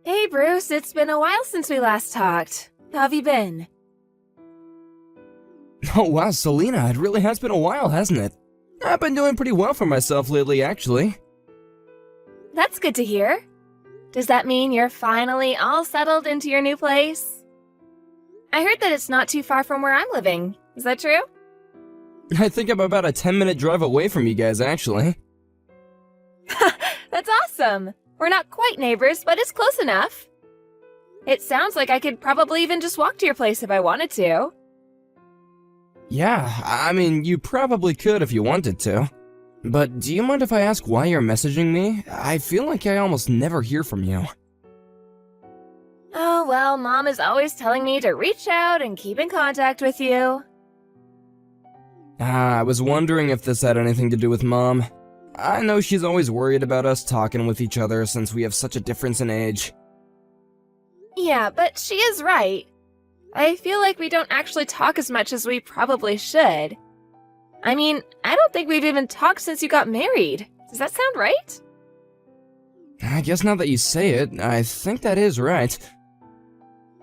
Hey Bruce, it's been a while since we last talked. How have you been? Oh wow, Selena, it really has been a while, hasn't it? I've been doing pretty well for myself lately, actually. That's good to hear. Does that mean you're finally all settled into your new place? I heard that it's not too far from where I'm living. Is that true? I think I'm about a 10-minute drive away from you guys, actually. That's awesome! We're not quite neighbors, but it's close enough. It sounds like I could probably even just walk to your place if I wanted to. Yeah, I mean, you probably could if you wanted to. But do you mind if I ask why you're messaging me? I feel like I almost never hear from you. Oh, well, Mom is always telling me to reach out and keep in contact with you. I was wondering if this had anything to do with Mom. I know she's always worried about us talking with each other since we have such a difference in age. Yeah, but she is right. I feel like we don't actually talk as much as we probably should. I mean, I don't think we've even talked since you got married. Does that sound right? I guess now that you say it, I think that is right.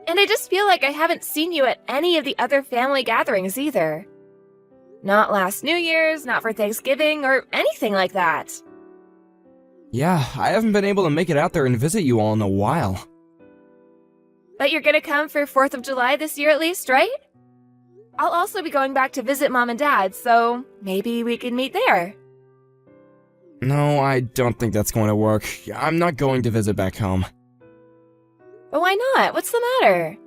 And I just feel like I haven't seen you at any of the other family gatherings either. Not last New Year's, not for Thanksgiving, or anything like that. Yeah, I haven't been able to make it out there and visit you all in a while. But you're gonna come for 4th of July this year at least, right? I'll also be going back to visit Mom and Dad, so maybe we can meet there. No, I don't think that's going to work. I'm not going to visit back home. But why not? What's the matter?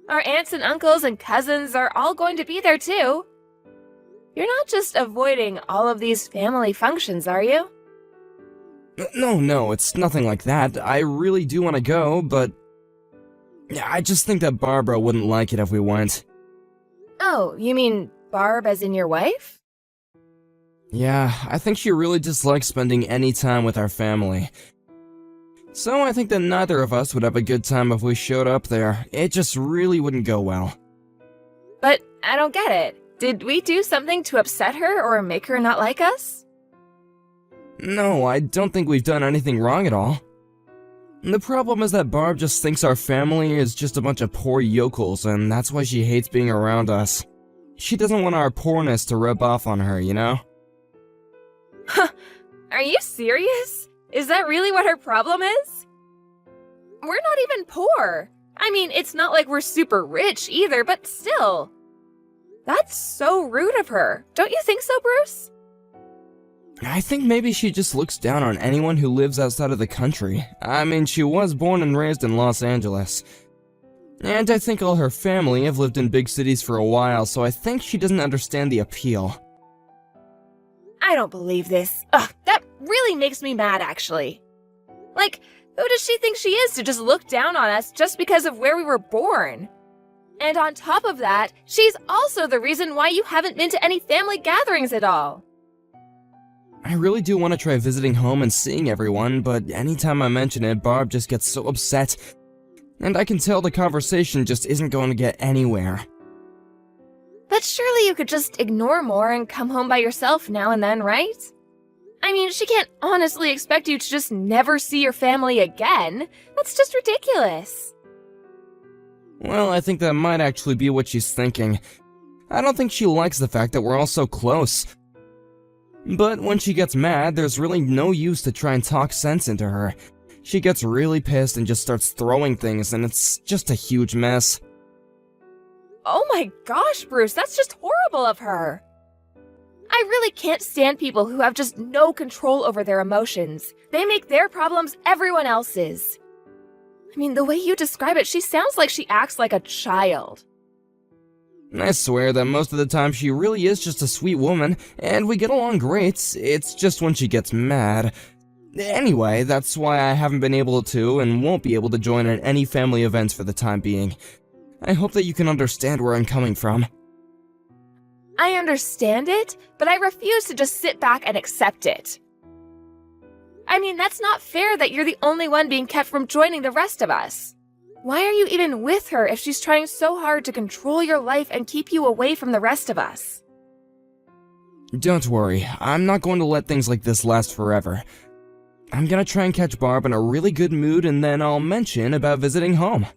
Our aunts and uncles and cousins are all going to be there too. You're not just avoiding all of these family functions, are you? No, it's nothing like that. I really do want to go, but I just think that Barbara wouldn't like it if we went. Oh, you mean Barb as in your wife? Yeah, I think she really dislikes spending any time with our family. So I think that neither of us would have a good time if we showed up there. It just really wouldn't go well. But I don't get it. Did we do something to upset her or make her not like us? No, I don't think we've done anything wrong at all. The problem is that Barb just thinks our family is just a bunch of poor yokels, and that's why she hates being around us. She doesn't want our poorness to rub off on her, you know? Are you serious? Is that really what her problem is? We're not even poor. I mean, it's not like we're super rich either, but still. That's so rude of her. Don't you think so, Bruce? I think maybe she just looks down on anyone who lives outside of the country. I mean, she was born and raised in Los Angeles. And I think all her family have lived in big cities for a while, so I think she doesn't understand the appeal. I don't believe this. Ugh, that really makes me mad, actually. Like, who does she think she is to just look down on us just because of where we were born? And on top of that, she's also the reason why you haven't been to any family gatherings at all. I really do want to try visiting home and seeing everyone, but anytime I mention it, Barb just gets so upset. And I can tell the conversation just isn't going to get anywhere. But surely you could just ignore more and come home by yourself now and then, right? I mean, she can't honestly expect you to just never see your family again. That's just ridiculous. Well, I think that might actually be what she's thinking. I don't think she likes the fact that we're all so close. But when she gets mad, there's really no use to try and talk sense into her. She gets really pissed and just starts throwing things, and it's just a huge mess. Oh my gosh, Bruce, that's just horrible of her. I really can't stand people who have just no control over their emotions. They make their problems everyone else's. I mean, the way you describe it, she sounds like she acts like a child. I swear that most of the time she really is just a sweet woman, and we get along great. It's just when she gets mad. Anyway, that's why I haven't been able to and won't be able to join in any family events for the time being. I hope that you can understand where I'm coming from. I understand it, but I refuse to just sit back and accept it. I mean, that's not fair that you're the only one being kept from joining the rest of us. Why are you even with her if she's trying so hard to control your life and keep you away from the rest of us? Don't worry, I'm not going to let things like this last forever. I'm gonna try and catch Barb in a really good mood, and then I'll mention about visiting home.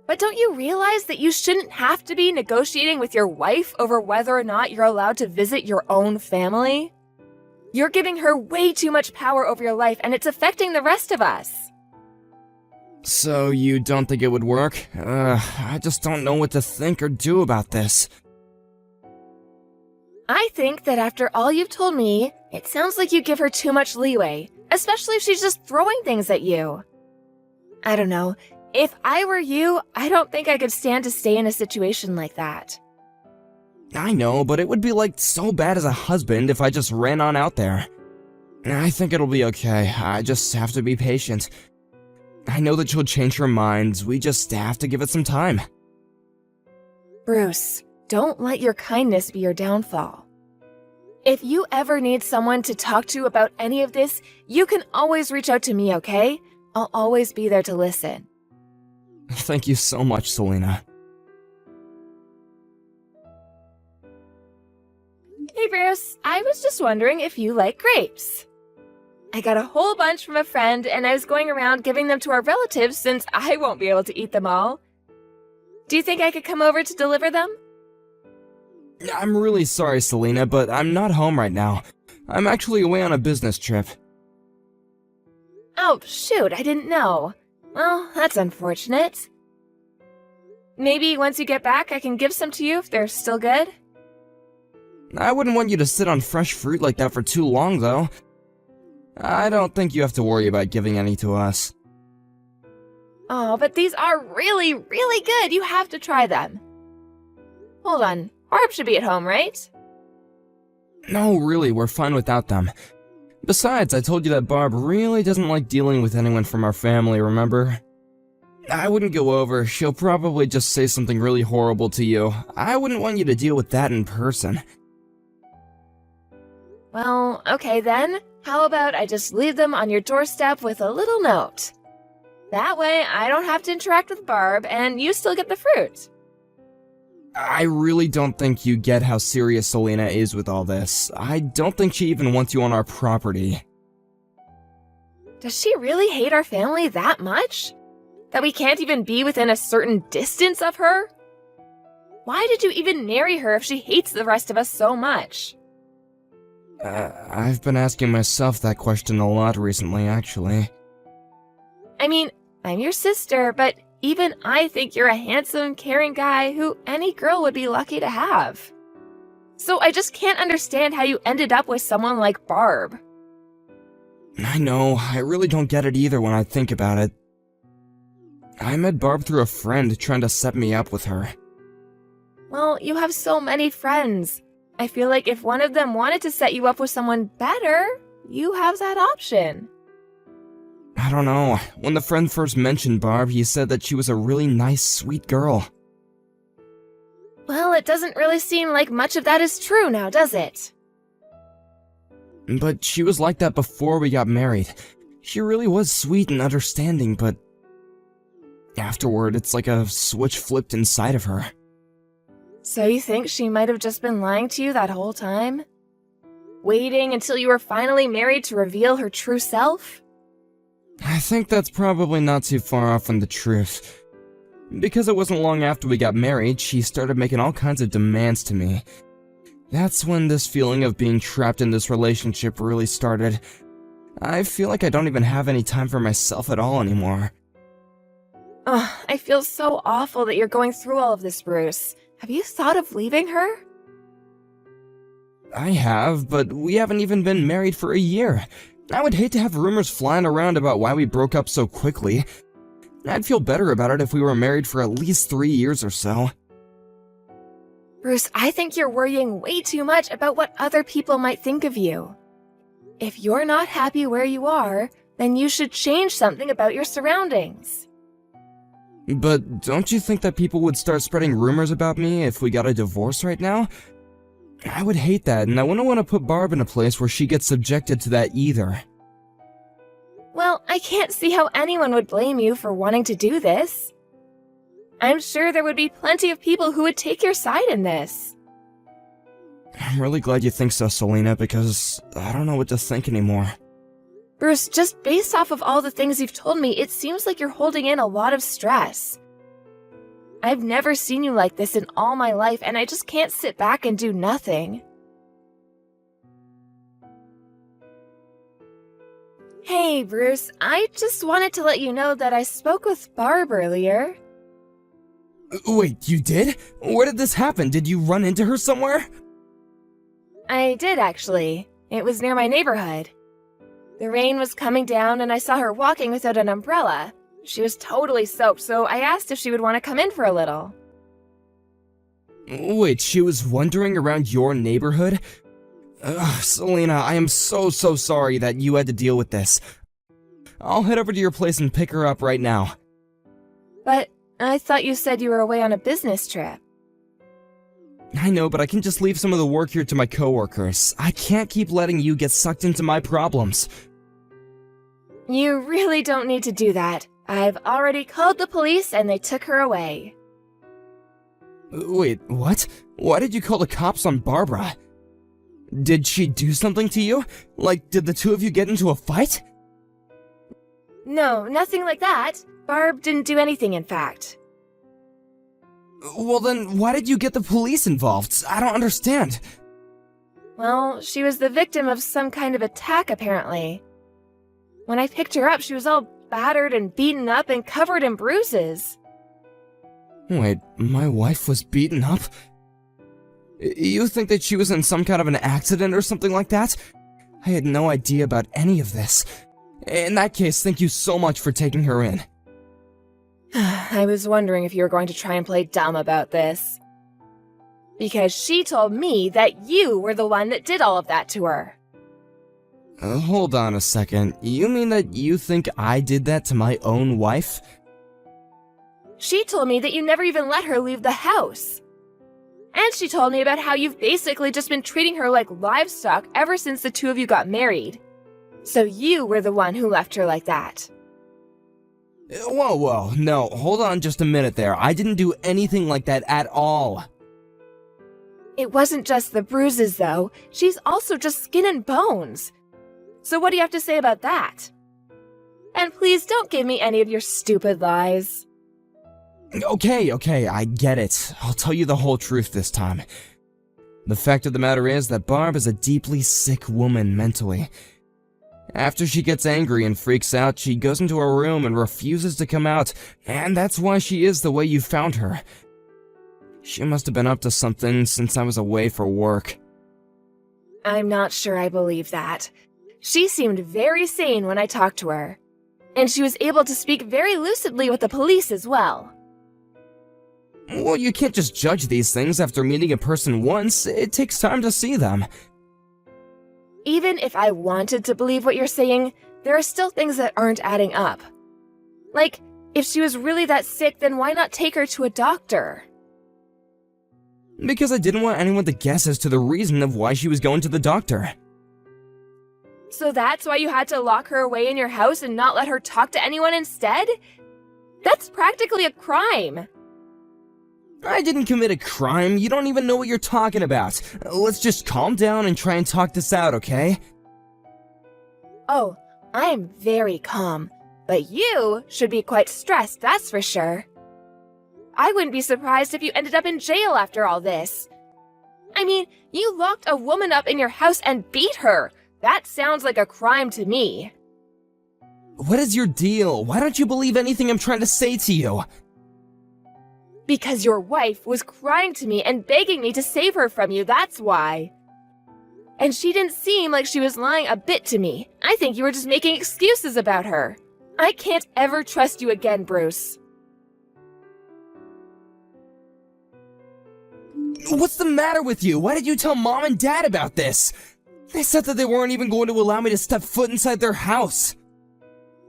But don't you realize that you shouldn't have to be negotiating with your wife over whether or not you're allowed to visit your own family? You're giving her way too much power over your life, and it's affecting the rest of us. So you don't think it would work? I just don't know what to think or do about this. I think that after all you've told me, it sounds like you give her too much leeway, especially if she's just throwing things at you. I don't know. If I were you, I don't think I could stand to stay in a situation like that. I know, but it would be like so bad as a husband if I just ran on out there. I think it'll be okay. I just have to be patient. I know that she'll change her mind. We just have to give it some time. Bruce, don't let your kindness be your downfall. If you ever need someone to talk to about any of this, you can always reach out to me, okay? I'll always be there to listen. Thank you so much, Selena. Hey Bruce, I was just wondering if you like grapes. I got a whole bunch from a friend and I was going around giving them to our relatives since I won't be able to eat them all. Do you think I could come over to deliver them? I'm really sorry, Selena, but I'm not home right now. I'm actually away on a business trip. Oh, shoot, I didn't know. Well, that's unfortunate. Maybe once you get back, I can give some to you if they're still good? I wouldn't want you to sit on fresh fruit like that for too long, though. I don't think you have to worry about giving any to us. Oh, but these are really, really good. You have to try them. Hold on. Barb should be at home, right? No, really, we're fine without them. Besides, I told you that Barb really doesn't like dealing with anyone from our family, remember? I wouldn't go over. She'll probably just say something really horrible to you. I wouldn't want you to deal with that in person. Well, okay then. How about I just leave them on your doorstep with a little note? That way, I don't have to interact with Barb, and you still get the fruit. I really don't think you get how serious Selena is with all this. I don't think she even wants you on our property. Does she really hate our family that much? That we can't even be within a certain distance of her? Why did you even marry her if she hates the rest of us so much? I've been asking myself that question a lot recently, actually. I mean, I'm your sister, but even I think you're a handsome, caring guy who any girl would be lucky to have. So I just can't understand how you ended up with someone like Barb. I know, I really don't get it either when I think about it. I met Barb through a friend trying to set me up with her. Well, you have so many friends. I feel like if one of them wanted to set you up with someone better, you have that option. I don't know. When the friend first mentioned Barb, he said that she was a really nice, sweet girl. Well, it doesn't really seem like much of that is true now, does it? But she was like that before we got married. She really was sweet and understanding, but afterward, it's like a switch flipped inside of her. So you think she might have just been lying to you that whole time? Waiting until you were finally married to reveal her true self? I think that's probably not too far off from the truth. Because it wasn't long after we got married, she started making all kinds of demands to me. That's when this feeling of being trapped in this relationship really started. I feel like I don't even have any time for myself at all anymore. Ugh, I feel so awful that you're going through all of this, Bruce. Have you thought of leaving her? I have, but we haven't even been married for a year. I would hate to have rumors flying around about why we broke up so quickly. I'd feel better about it if we were married for at least 3 years or so. Bruce, I think you're worrying way too much about what other people might think of you. If you're not happy where you are, then you should change something about your surroundings. But don't you think that people would start spreading rumors about me if we got a divorce right now? I would hate that, and I wouldn't want to put Barb in a place where she gets subjected to that either. Well, I can't see how anyone would blame you for wanting to do this. I'm sure there would be plenty of people who would take your side in this. I'm really glad you think so, Selena, because I don't know what to think anymore. Bruce, just based off of all the things you've told me, it seems like you're holding in a lot of stress. I've never seen you like this in all my life, and I just can't sit back and do nothing. Hey, Bruce, I just wanted to let you know that I spoke with Barb earlier. Wait, you did? Where did this happen? Did you run into her somewhere? I did, actually. It was near my neighborhood. The rain was coming down, and I saw her walking without an umbrella. She was totally soaked, so I asked if she would want to come in for a little. Wait, she was wandering around your neighborhood? Ugh, Selena, I am so sorry that you had to deal with this. I'll head over to your place and pick her up right now. But I thought you said you were away on a business trip. I know, but I can just leave some of the work here to my coworkers. I can't keep letting you get sucked into my problems. You really don't need to do that. I've already called the police and they took her away. Wait, what? Why did you call the cops on Barbara? Did she do something to you? Like, did the two of you get into a fight? No, nothing like that. Barb didn't do anything, in fact. Well then, why did you get the police involved? I don't understand. Well, she was the victim of some kind of attack, apparently. When I picked her up, she was all battered and beaten up and covered in bruises. Wait, my wife was beaten up? You think that she was in some kind of an accident or something like that? I had no idea about any of this. In that case, thank you so much for taking her in. I was wondering if you were going to try and play dumb about this. Because she told me that you were the one that did all of that to her. Hold on a second. You mean that you think I did that to my own wife? She told me that you never even let her leave the house. And she told me about how you've basically just been treating her like livestock ever since the two of you got married. So you were the one who left her like that. Whoa, no, hold on just a minute there. I didn't do anything like that at all. It wasn't just the bruises, though. She's also just skin and bones. So what do you have to say about that? And please don't give me any of your stupid lies. Okay, I get it. I'll tell you the whole truth this time. The fact of the matter is that Barb is a deeply sick woman mentally. After she gets angry and freaks out, she goes into her room and refuses to come out, and that's why she is the way you found her. She must have been up to something since I was away for work. I'm not sure I believe that. She seemed very sane when I talked to her. And she was able to speak very lucidly with the police as well. Well, you can't just judge these things after meeting a person once. It takes time to see them. Even if I wanted to believe what you're saying, there are still things that aren't adding up. Like, if she was really that sick, then why not take her to a doctor? Because I didn't want anyone to guess as to the reason of why she was going to the doctor. So that's why you had to lock her away in your house and not let her talk to anyone instead? That's practically a crime. I didn't commit a crime. You don't even know what you're talking about. Let's just calm down and try and talk this out, okay? Oh, I am very calm. But you should be quite stressed, that's for sure. I wouldn't be surprised if you ended up in jail after all this. I mean, you locked a woman up in your house and beat her. That sounds like a crime to me. What is your deal? Why don't you believe anything I'm trying to say to you? Because your wife was crying to me and begging me to save her from you, that's why. And she didn't seem like she was lying a bit to me. I think you were just making excuses about her. I can't ever trust you again, Bruce. What's the matter with you? Why did you tell Mom and Dad about this? They said that they weren't even going to allow me to step foot inside their house.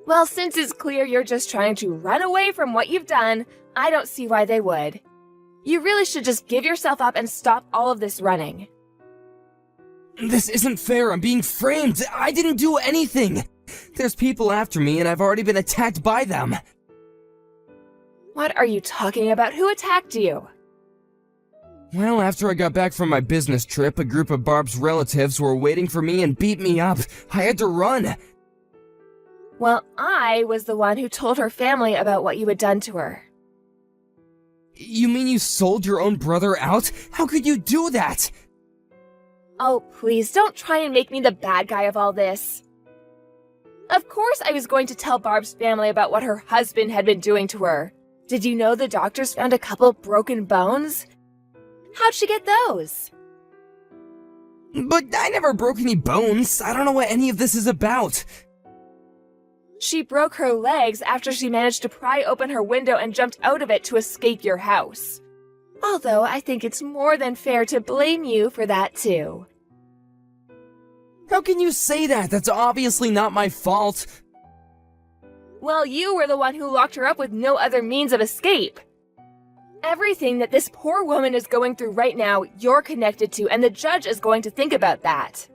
Well, since it's clear you're just trying to run away from what you've done, I don't see why they would. You really should just give yourself up and stop all of this running. This isn't fair. I'm being framed. I didn't do anything. There's people after me and I've already been attacked by them. What are you talking about? Who attacked you? Well, after I got back from my business trip, a group of Barb's relatives were waiting for me and beat me up. I had to run. Well, I was the one who told her family about what you had done to her. You mean you sold your own brother out? How could you do that? Oh, please, don't try and make me the bad guy of all this. Of course I was going to tell Barb's family about what her husband had been doing to her. Did you know the doctors found a couple broken bones? How'd she get those? But I never broke any bones. I don't know what any of this is about. She broke her legs after she managed to pry open her window and jumped out of it to escape your house. Although I think it's more than fair to blame you for that too. How can you say that? That's obviously not my fault. Well, you were the one who locked her up with no other means of escape. Everything that this poor woman is going through right now, you're connected to, and the judge is going to think about that.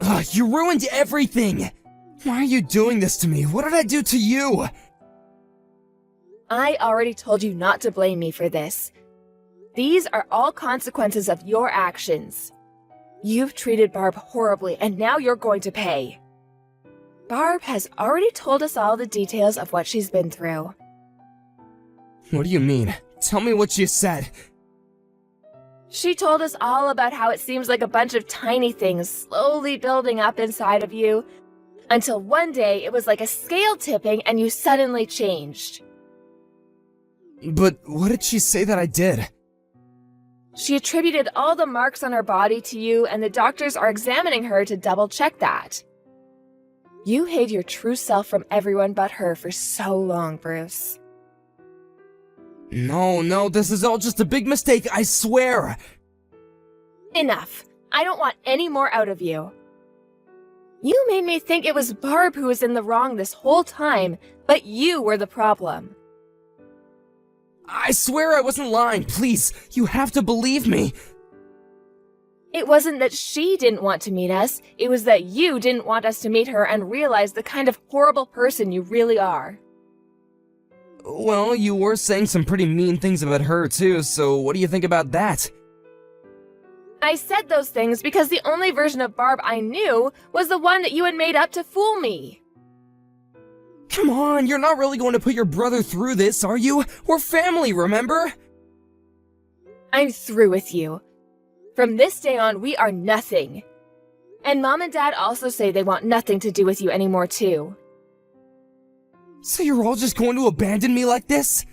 Ugh, you ruined everything! Why are you doing this to me? What did I do to you? I already told you not to blame me for this. These are all consequences of your actions. You've treated Barb horribly, and now you're going to pay. Barb has already told us all the details of what she's been through. What do you mean? Tell me what she said. She told us all about how it seems like a bunch of tiny things slowly building up inside of you, until one day it was like a scale tipping and you suddenly changed. But what did she say that I did? She attributed all the marks on her body to you, and the doctors are examining her to double-check that. You hid your true self from everyone but her for so long, Bruce. No, this is all just a big mistake, I swear! Enough. I don't want any more out of you. You made me think it was Barb who was in the wrong this whole time, but you were the problem. I swear I wasn't lying, please, you have to believe me. It wasn't that she didn't want to meet us, it was that you didn't want us to meet her and realize the kind of horrible person you really are. Well, you were saying some pretty mean things about her too, so what do you think about that? I said those things because the only version of Barb I knew was the one that you had made up to fool me. Come on, you're not really going to put your brother through this, are you? We're family, remember? I'm through with you. From this day on, we are nothing. And Mom and Dad also say they want nothing to do with you anymore too. So you're all just going to abandon me like this?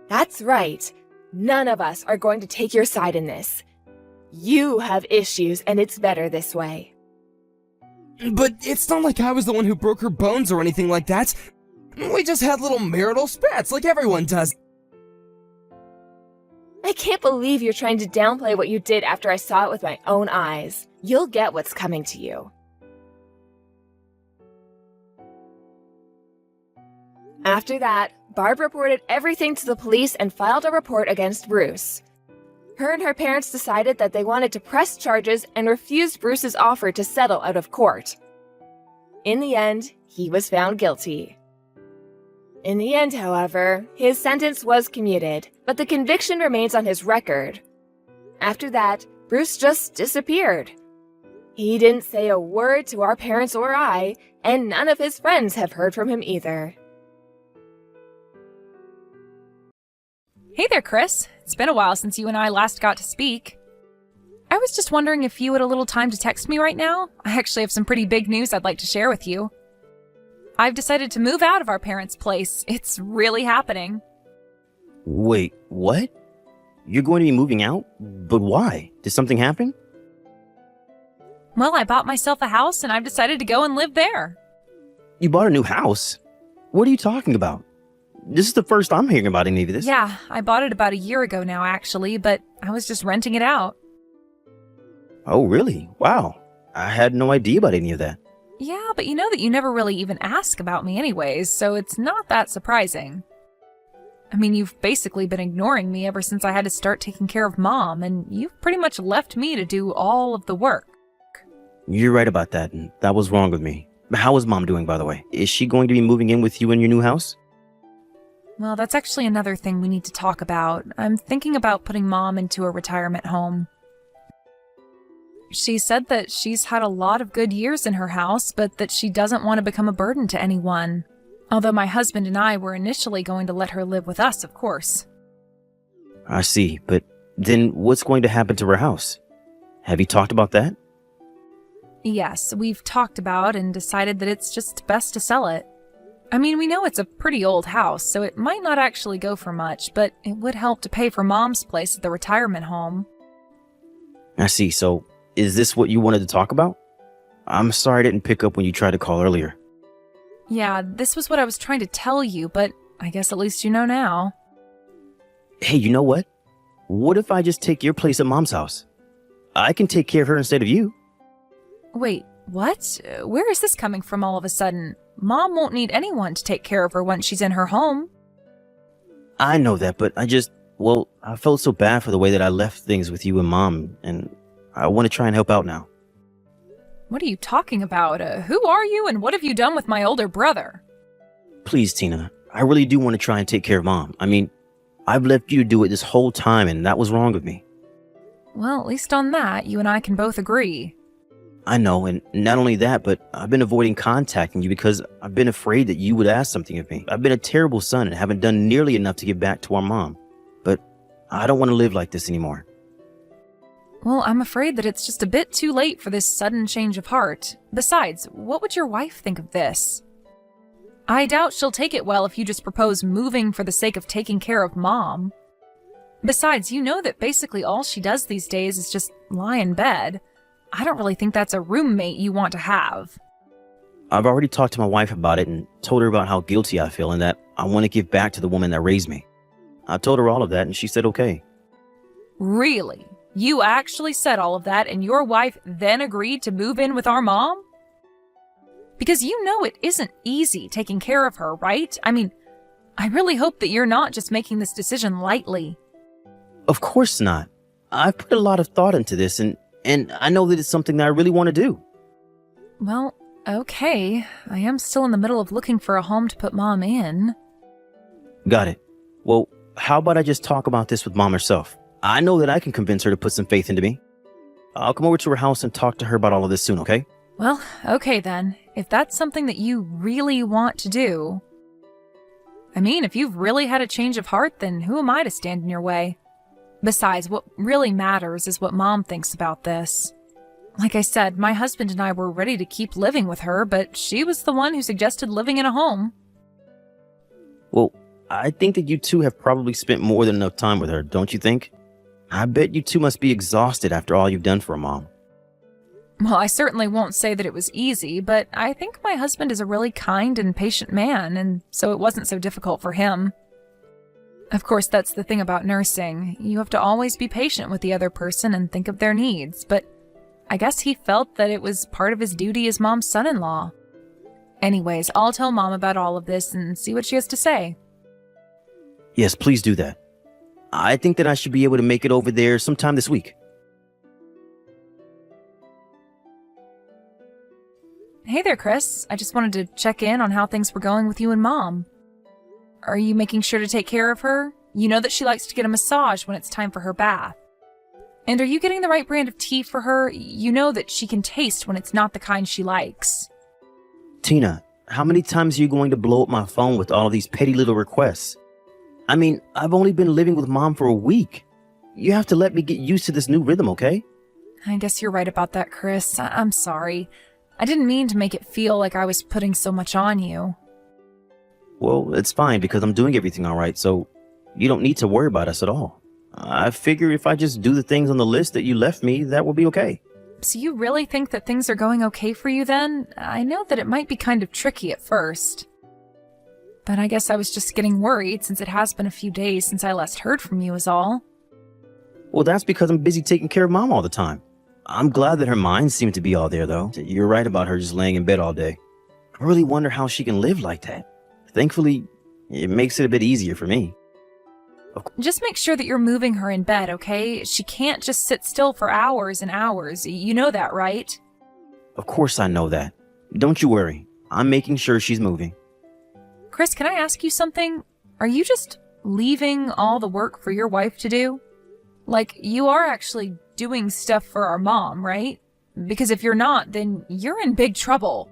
That's right. None of us are going to take your side in this. You have issues, and it's better this way. But it's not like I was the one who broke her bones or anything like that. We just had little marital spats like everyone does. I can't believe you're trying to downplay what you did after I saw it with my own eyes. You'll get what's coming to you. After that, Barb reported everything to the police and filed a report against Bruce. Her and her parents decided that they wanted to press charges and refused Bruce's offer to settle out of court. In the end, he was found guilty. In the end, however, his sentence was commuted, but the conviction remains on his record. After that, Bruce just disappeared. He didn't say a word to our parents or I, and none of his friends have heard from him either. Hey there, Chris. It's been a while since you and I last got to speak. I was just wondering if you had a little time to text me right now. I actually have some pretty big news I'd like to share with you. I've decided to move out of our parents' place. It's really happening. Wait, what? You're going to be moving out? But why? Did something happen? Well, I bought myself a house and I've decided to go and live there. You bought a new house? What are you talking about? This is the first I'm hearing about any of this. Yeah, I bought it about a year ago now, actually, but I was just renting it out. Oh, really? Wow. I had no idea about any of that. Yeah, but you know that you never really even ask about me anyways, so it's not that surprising. I mean, you've basically been ignoring me ever since I had to start taking care of Mom, and you've pretty much left me to do all of the work. You're right about that, and that was wrong with me. How is Mom doing, by the way? Is she going to be moving in with you in your new house? Well, that's actually another thing we need to talk about. I'm thinking about putting Mom into a retirement home. She said that she's had a lot of good years in her house, but that she doesn't want to become a burden to anyone. Although my husband and I were initially going to let her live with us, of course. I see, but then what's going to happen to her house? Have you talked about that? Yes, we've talked about and decided that it's just best to sell it. I mean, we know it's a pretty old house, so it might not actually go for much, but it would help to pay for Mom's place at the retirement home. I see, so is this what you wanted to talk about? I'm sorry I didn't pick up when you tried to call earlier. Yeah, this was what I was trying to tell you, but I guess at least you know now. Hey, you know what? What if I just take your place at Mom's house? I can take care of her instead of you. Wait, what? Where is this coming from all of a sudden? Mom won't need anyone to take care of her once she's in her home. I know that, but I felt so bad for the way that I left things with you and Mom, and I want to try and help out now. What are you talking about? Who are you and what have you done with my older brother? Please, Tina, I really do want to try and take care of Mom. I mean, I've left you to do it this whole time, and that was wrong with me. Well, at least on that, you and I can both agree. I know, and not only that, but I've been avoiding contacting you because I've been afraid that you would ask something of me. I've been a terrible son and haven't done nearly enough to give back to our mom. But I don't want to live like this anymore. Well, I'm afraid that it's just a bit too late for this sudden change of heart. Besides, what would your wife think of this? I doubt she'll take it well if you just propose moving for the sake of taking care of Mom. Besides, you know that basically all she does these days is just lie in bed. I don't really think that's a roommate you want to have. I've already talked to my wife about it and told her about how guilty I feel and that I want to give back to the woman that raised me. I told her all of that and she said okay. Really? You actually said all of that and your wife then agreed to move in with our mom? Because you know it isn't easy taking care of her, right? I mean, I really hope that you're not just making this decision lightly. Of course not. I've put a lot of thought into this and I know that it's something that I really want to do. Well, okay. I am still in the middle of looking for a home to put Mom in. Got it. Well, how about I just talk about this with Mom herself? I know that I can convince her to put some faith into me. I'll come over to her house and talk to her about all of this soon, okay? Well, okay then. If that's something that you really want to do. I mean, if you've really had a change of heart, then who am I to stand in your way? Besides, what really matters is what Mom thinks about this. Like I said, my husband and I were ready to keep living with her, but she was the one who suggested living in a home. Well, I think that you two have probably spent more than enough time with her, don't you think? I bet you two must be exhausted after all you've done for a mom. Well, I certainly won't say that it was easy, but I think my husband is a really kind and patient man, and so it wasn't so difficult for him. Of course, that's the thing about nursing. You have to always be patient with the other person and think of their needs, but I guess he felt that it was part of his duty as Mom's son-in-law. Anyways, I'll tell Mom about all of this and see what she has to say. Yes, please do that. I think that I should be able to make it over there sometime this week. Hey there, Chris. I just wanted to check in on how things were going with you and Mom. Are you making sure to take care of her? You know that she likes to get a massage when it's time for her bath. And are you getting the right brand of tea for her? You know that she can taste when it's not the kind she likes. Tina, how many times are you going to blow up my phone with all of these petty little requests? I mean, I've only been living with Mom for a week. You have to let me get used to this new rhythm, okay? I guess you're right about that, Chris. I'm sorry. I didn't mean to make it feel like I was putting so much on you. Well, it's fine because I'm doing everything all right, so you don't need to worry about us at all. I figure if I just do the things on the list that you left me, that will be okay. So you really think that things are going okay for you then? I know that it might be kind of tricky at first. But I guess I was just getting worried since it has been a few days since I last heard from you is all. Well, that's because I'm busy taking care of Mom all the time. I'm glad that her mind seemed to be all there, though. You're right about her just laying in bed all day. I really wonder how she can live like that. Thankfully, it makes it a bit easier for me. Just make sure that you're moving her in bed, okay? She can't just sit still for hours and hours. You know that, right? Of course I know that. Don't you worry. I'm making sure she's moving. Chris, can I ask you something? Are you just leaving all the work for your wife to do? Like, you are actually doing stuff for our mom, right? Because if you're not, then you're in big trouble.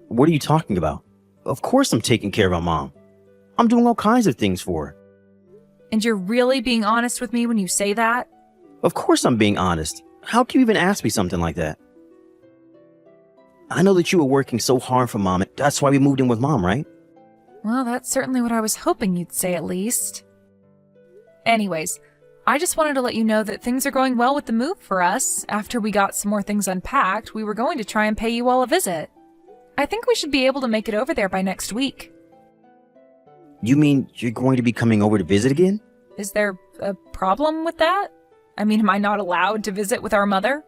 What are you talking about? Of course I'm taking care of my mom. I'm doing all kinds of things for her. And you're really being honest with me when you say that? Of course I'm being honest. How can you even ask me something like that? I know that you were working so hard for mom. That's why we moved in with mom, right? Well, that's certainly what I was hoping you'd say at least. Anyways, I just wanted to let you know that things are going well with the move for us. After we got some more things unpacked, we were going to try and pay you all a visit. I think we should be able to make it over there by next week. You mean you're going to be coming over to visit again? Is there a problem with that? I mean, am I not allowed to visit with our mother?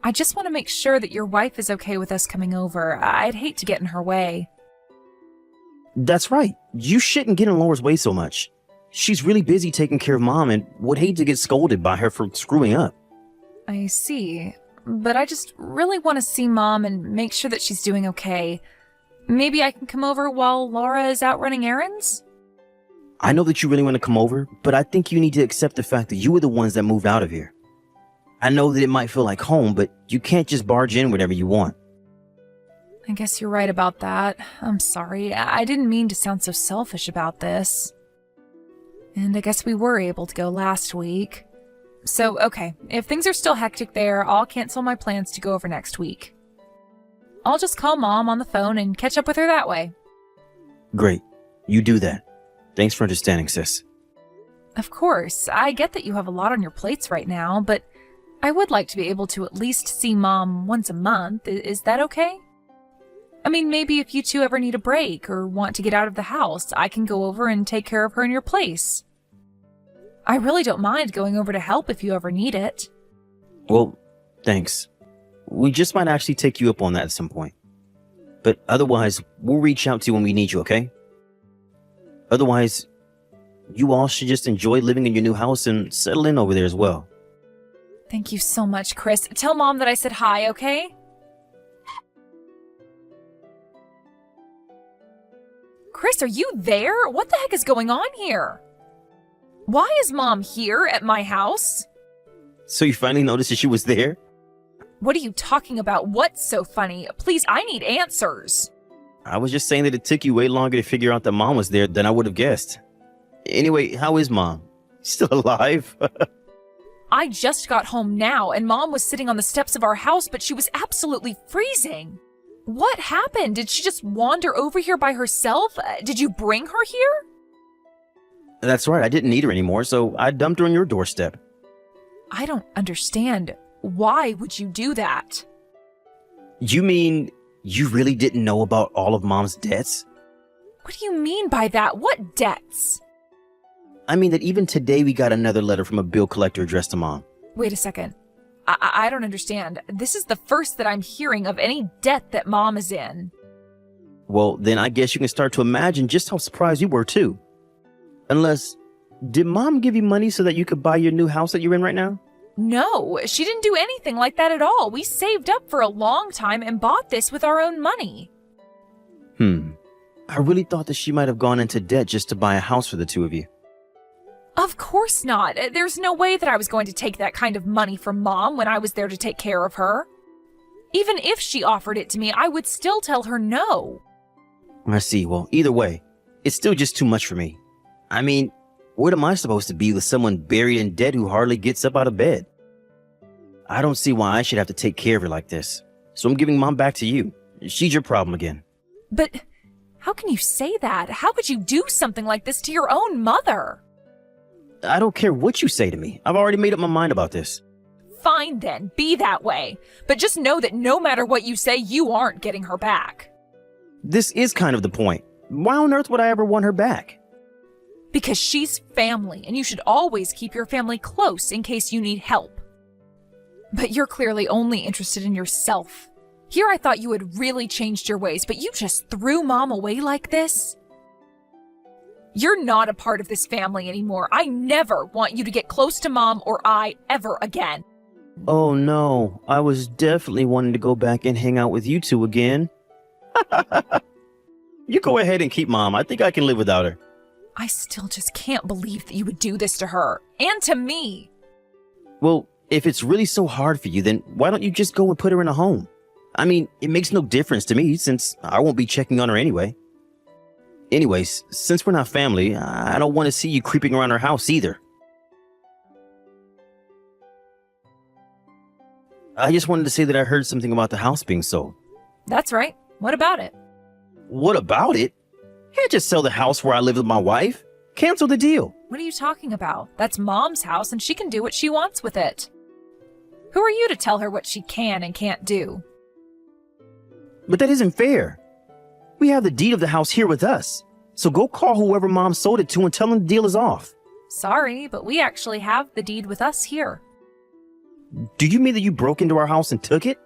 I just want to make sure that your wife is okay with us coming over. I'd hate to get in her way. That's right. You shouldn't get in Laura's way so much. She's really busy taking care of mom and would hate to get scolded by her for screwing up. I see. But I just really want to see mom and make sure that she's doing okay. Maybe I can come over while Laura is out running errands? I know that you really want to come over, but I think you need to accept the fact that you were the ones that moved out of here. I know that it might feel like home, but you can't just barge in whenever you want. I guess you're right about that. I'm sorry. I didn't mean to sound so selfish about this. And I guess we were able to go last week. So, okay, if things are still hectic there, I'll cancel my plans to go over next week. I'll just call Mom on the phone and catch up with her that way. Great. You do that. Thanks for understanding, sis. Of course, I get that you have a lot on your plates right now, but I would like to be able to at least see Mom once a month. Is that okay? I mean, maybe if you two ever need a break or want to get out of the house, I can go over and take care of her in your place. I really don't mind going over to help if you ever need it. Well, thanks. We just might actually take you up on that at some point. But otherwise, we'll reach out to you when we need you, okay? Otherwise, you all should just enjoy living in your new house and settle in over there as well. Thank you so much, Chris. Tell Mom that I said hi, okay? Chris, are you there? What the heck is going on here? Why is Mom here at my house? So you finally noticed that she was there? What are you talking about? What's so funny? Please, I need answers. I was just saying that it took you way longer to figure out that Mom was there than I would have guessed. Anyway, how is Mom? Still alive? I just got home now, and Mom was sitting on the steps of our house, but she was absolutely freezing. What happened? Did she just wander over here by herself? Did you bring her here? That's right, I didn't need her anymore, so I dumped her on your doorstep. I don't understand. Why would you do that? You mean you really didn't know about all of Mom's debts? What do you mean by that? What debts? I mean that even today we got another letter from a bill collector addressed to Mom. Wait a second. I don't understand. This is the first that I'm hearing of any debt that Mom is in. Well, then I guess you can start to imagine just how surprised you were too. Unless, did Mom give you money so that you could buy your new house that you're in right now? No, she didn't do anything like that at all. We saved up for a long time and bought this with our own money. I really thought that she might have gone into debt just to buy a house for the two of you. Of course not. There's no way that I was going to take that kind of money from Mom when I was there to take care of her. Even if she offered it to me, I would still tell her no. I see. Well, either way, it's still just too much for me. I mean, what am I supposed to be with someone buried in debt who hardly gets up out of bed? I don't see why I should have to take care of her like this. So I'm giving Mom back to you. She's your problem again. But how can you say that? How could you do something like this to your own mother? I don't care what you say to me. I've already made up my mind about this. Fine then, be that way. But just know that no matter what you say, you aren't getting her back. This is kind of the point. Why on earth would I ever want her back? Because she's family, and you should always keep your family close in case you need help. But you're clearly only interested in yourself. Here I thought you had really changed your ways, but you just threw Mom away like this? You're not a part of this family anymore. I never want you to get close to Mom or I ever again. Oh no, I was definitely wanting to go back and hang out with you two again. You go ahead and keep Mom. I think I can live without her. I still just can't believe that you would do this to her. And to me. Well, If it's really so hard for you, then why don't you just go and put her in a home? I mean, it makes no difference to me since I won't be checking on her anyway. Anyways, since we're not family, I don't want to see you creeping around our house either. I just wanted to say that I heard something about the house being sold. That's right. What about it? What about it? Can't just sell the house where I live with my wife. Cancel the deal. What are you talking about? That's Mom's house and she can do what she wants with it. Who are you to tell her what she can and can't do? But that isn't fair. We have the deed of the house here with us. So go call whoever Mom sold it to and tell them the deal is off. Sorry, but we actually have the deed with us here. Do you mean that you broke into our house and took it?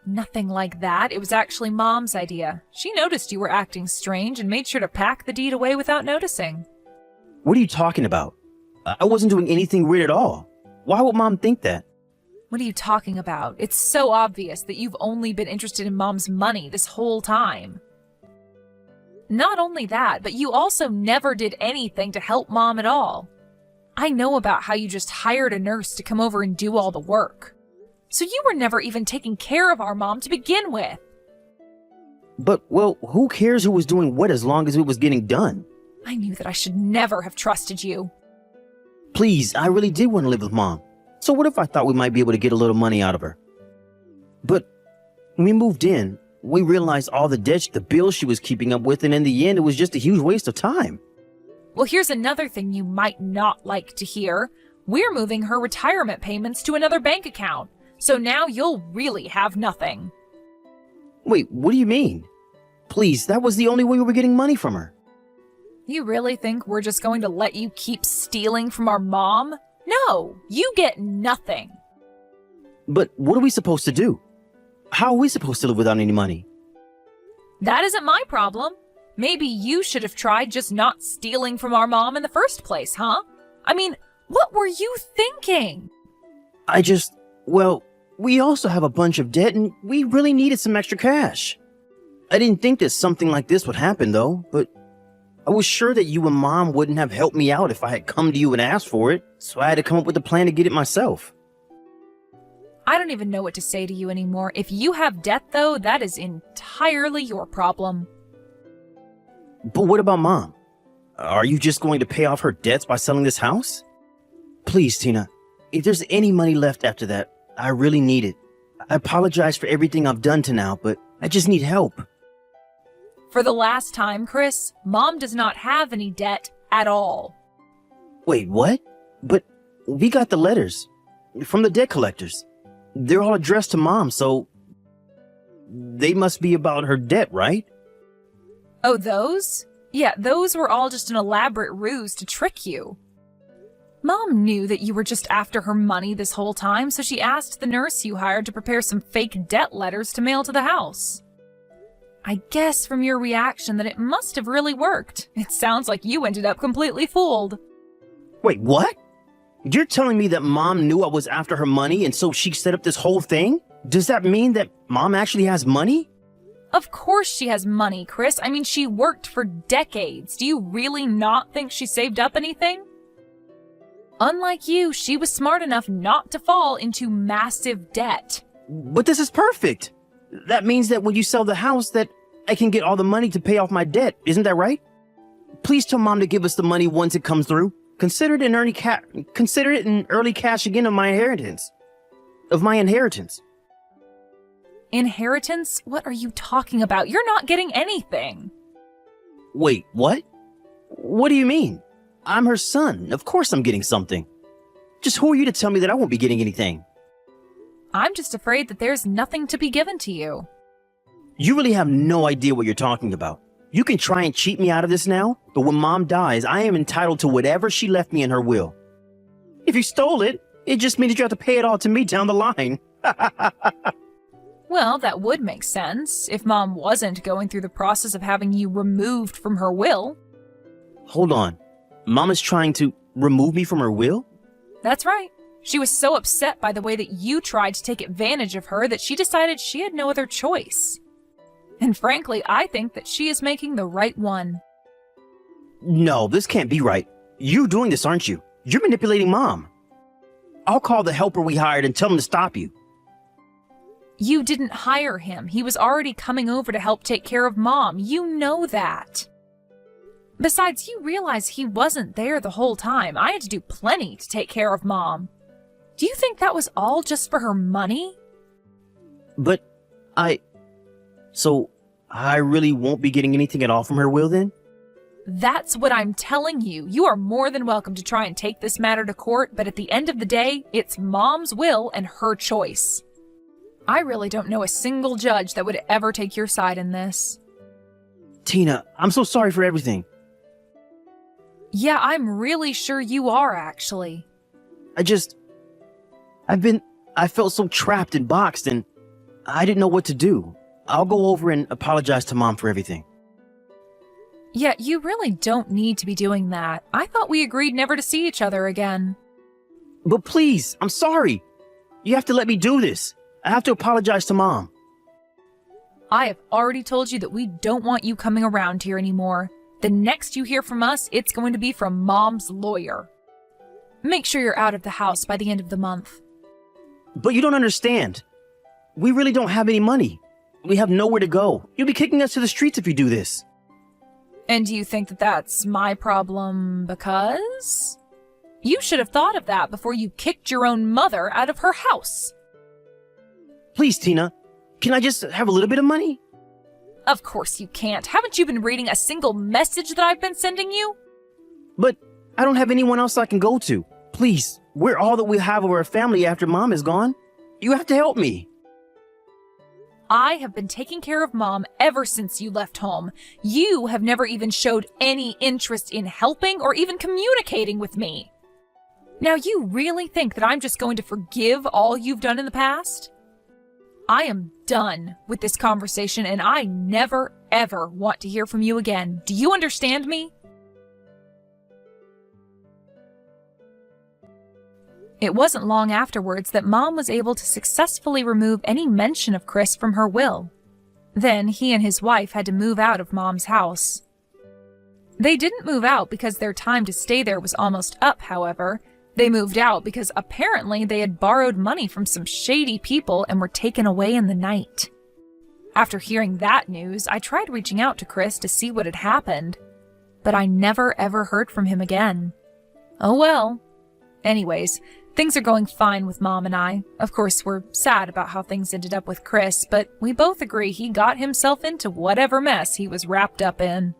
Nothing like that. It was actually Mom's idea. She noticed you were acting strange and made sure to pack the deed away without noticing. What are you talking about? I wasn't doing anything weird at all. Why would Mom think that? What are you talking about? It's so obvious that you've only been interested in Mom's money this whole time. Not only that, but you also never did anything to help Mom at all. I know about how you just hired a nurse to come over and do all the work. So you were never even taking care of our mom to begin with. But, well, who cares who was doing what as long as it was getting done? I knew that I should never have trusted you. Please, I really did want to live with Mom. So what if I thought we might be able to get a little money out of her? But when we moved in, we realized all the debts, the bills she was keeping up with, and in the end, it was just a huge waste of time. Well, here's another thing you might not like to hear. We're moving her retirement payments to another bank account. So now you'll really have nothing. Wait, what do you mean? Please, that was the only way we were getting money from her. You really think we're just going to let you keep stealing from our mom? No, you get nothing. But what are we supposed to do? How are we supposed to live without any money? That isn't my problem. Maybe you should have tried just not stealing from our mom in the first place, huh? I mean, what were you thinking? Well, we also have a bunch of debt and we really needed some extra cash. I didn't think that something like this would happen though, but I was sure that you and Mom wouldn't have helped me out if I had come to you and asked for it, so I had to come up with a plan to get it myself. I don't even know what to say to you anymore. If you have debt though, that is entirely your problem. But what about Mom? Are you just going to pay off her debts by selling this house? Please, Tina, if there's any money left after that, I really need it. I apologize for everything I've done to now, but I just need help. For the last time, Chris, Mom does not have any debt at all. Wait, what? But we got the letters from the debt collectors. They're all addressed to Mom, so they must be about her debt, right? Oh, those? Yeah, those were all just an elaborate ruse to trick you. Mom knew that you were just after her money this whole time, so she asked the nurse you hired to prepare some fake debt letters to mail to the house. I guess from your reaction that it must have really worked. It sounds like you ended up completely fooled. Wait, what? You're telling me that Mom knew I was after her money and so she set up this whole thing? Does that mean that Mom actually has money? Of course she has money, Chris. I mean, she worked for decades. Do you really not think she saved up anything? Unlike you, she was smart enough not to fall into massive debt. But this is perfect. That means that when you sell the house that I can get all the money to pay off my debt. Isn't that right? Please tell Mom to give us the money once it comes through. Consider it an early cash again of my inheritance. Inheritance? What are you talking about? You're not getting anything. Wait, what? What do you mean? I'm her son. Of course I'm getting something. Just who are you to tell me that I won't be getting anything? I'm just afraid that there's nothing to be given to you. You really have no idea what you're talking about. You can try and cheat me out of this now, but when Mom dies, I am entitled to whatever she left me in her will. If you stole it, it just means that you have to pay it all to me down the line. Well, that would make sense if Mom wasn't going through the process of having you removed from her will. Hold on. Mom is trying to remove me from her will? That's right. She was so upset by the way that you tried to take advantage of her that she decided she had no other choice. And frankly, I think that she is making the right one. No, this can't be right. You're doing this, aren't you? You're manipulating Mom. I'll call the helper we hired and tell him to stop you. You didn't hire him. He was already coming over to help take care of Mom. You know that. Besides, you realize he wasn't there the whole time. I had to do plenty to take care of Mom. Do you think that was all just for her money? But So I really won't be getting anything at all from her will then? That's what I'm telling you. You are more than welcome to try and take this matter to court, but at the end of the day, it's Mom's will and her choice. I really don't know a single judge that would ever take your side in this. Tina, I'm so sorry for everything. Yeah, I'm really sure you are, actually. I felt so trapped and boxed and I didn't know what to do. I'll go over and apologize to Mom for everything. Yeah, you really don't need to be doing that. I thought we agreed never to see each other again. But please, I'm sorry. You have to let me do this. I have to apologize to Mom. I have already told you that we don't want you coming around here anymore. The next you hear from us, it's going to be from Mom's lawyer. Make sure you're out of the house by the end of the month. But you don't understand. We really don't have any money. We have nowhere to go. You'll be kicking us to the streets if you do this. And do you think that that's my problem because? You should have thought of that before you kicked your own mother out of her house. Please, Tina, can I just have a little bit of money? Of course you can't. Haven't you been reading a single message that I've been sending you? But I don't have anyone else I can go to. Please, we're all that we have of our family after Mom is gone. You have to help me. I have been taking care of Mom ever since you left home. You have never even showed any interest in helping or even communicating with me. Now, you really think that I'm just going to forgive all you've done in the past? I am done with this conversation and I never, ever want to hear from you again. Do you understand me? It wasn't long afterwards that Mom was able to successfully remove any mention of Chris from her will. Then he and his wife had to move out of Mom's house. They didn't move out because their time to stay there was almost up, however. They moved out because apparently they had borrowed money from some shady people and were taken away in the night. After hearing that news, I tried reaching out to Chris to see what had happened, but I never ever heard from him again. Oh well. Anyways, things are going fine with Mom and I. Of course, we're sad about how things ended up with Chris, but we both agree he got himself into whatever mess he was wrapped up in.